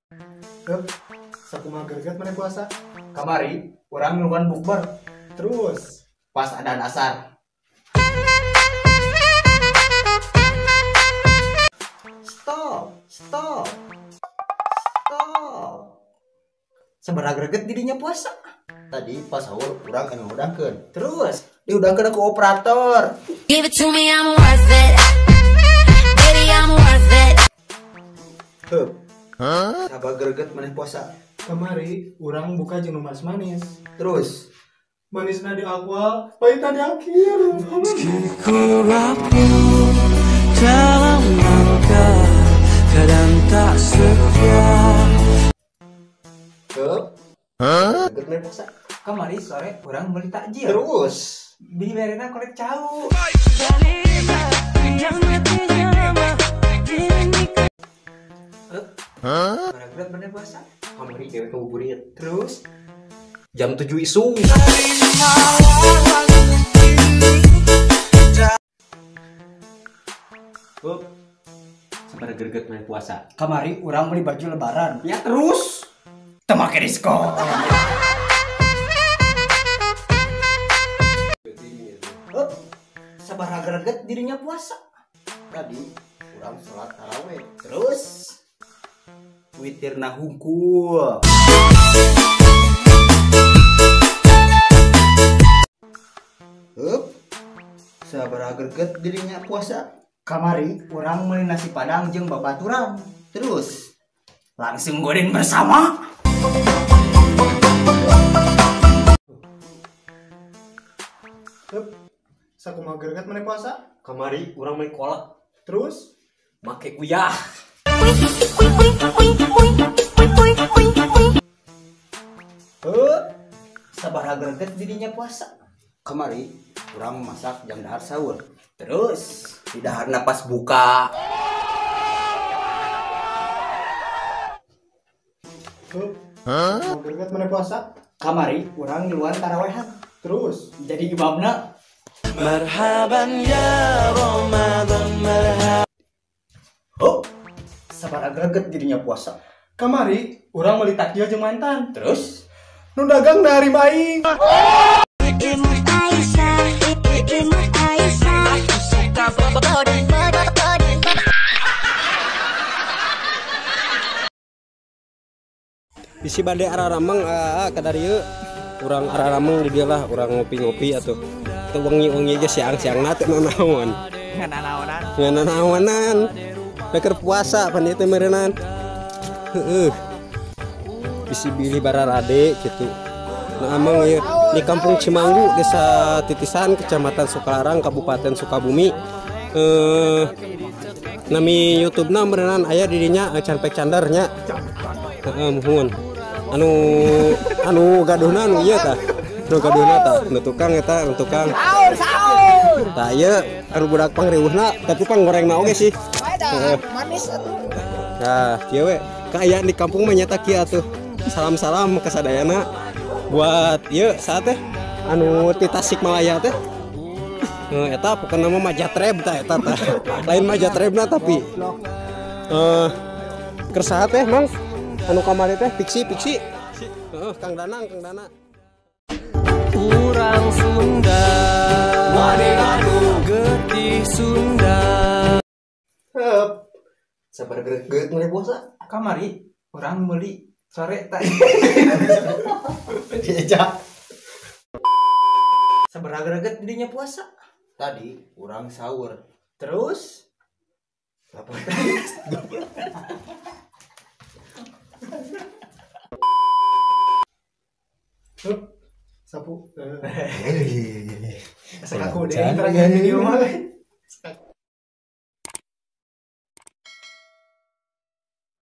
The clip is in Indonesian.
Hup, sakumaha greget mana puasa. Kamari orang ngeluan bukber Terus pas adaan asar. Stop. Seberapa greget dirinya puasa. Tadi pas sahur urang kan ngudangkeun. Terus diudangkeun ke operator. Give it to me, I'm worth it. Baby, I'm worth it. Hup. Sabar greget maneh puasa. kamari urang buka jeung nu manis. Terus Manisna di awal, pahitna di akhir. Ku rapuh dalam langkah, kadang tak setia. Hup. Greget maneh puasa. Kamari sore orang beli takjil. Terus Di berena korek cau. Berat bener puasa. kamari cewek ngabuburit. Terus Jam 7 isung. Hup. Sabar greget main puasa. kamari orang beli baju lebaran. Ya terus Temake diskon. Hup. Sabar greget dirinya puasa. Tadi kurang sholat taraweh. Terus witirna hungkul. Hup. Sabar greget dirinya puasa. Kamari orang beli nasi padang jeung babaturan. Terus Langsung goreng bersama. Hup, sakumaha greget mana puasa. kamari urang main kolak Terus make kuyah. Hup. Sabar greget dirinya puasa. Kamari urang masak jam dahar sahur. Terus di daharna pas buka. hup, sakumaha greget mana puasa. Kamari orang ngeluan tarawehan. Terus Jadi imamna Marhaban ya Ramadan, marhaban. Hup. Sabar greget dirinya puasa. kamari urang meuli takjil jeung mantan. Terus Nu dagang dari aing. Bisi bade araramang kadarieu urang araramang di dia lah urang ngopi-ngopi atuh teu wengi-wengi aja siang-siangna teu nanaon ngananaonan beker puasa pan ieu teh meureunana heueuh bisi bilih bararade kitu nah amang ieu di Kampung Cimanggu Desa Titisan Kecamatan Sukalarang Kabupaten Sukabumi nami YouTube-na meureunana aya di dinya Canpek Candarnya muhun anu gaduhna anu ieu tah nu gaduhna tah nu tukang eta nu tukang saur tah ieu anu budak pangriweuhna tapi panggorengna oge sih manis atuh nah kieu we kaayaan di kampung mah nyata kieu atuh salam-salam ka sadayana buat ieu saat teh anu ti Tasikmalaya teh eta pokona mah Majatreb tah eta tah lain Majatrebna tapi kersaha teh mang anu kamari teh piksi Kang Danang Urang Sunda, getih Sunda. hup. Sabar greget mulai puasa. kamari orang beli sore tadi. Diajak. Sabar greget dirinya puasa. Tadi urang sahur. Terus apa? Hup, sapu. Sekarang aku deh, video mah.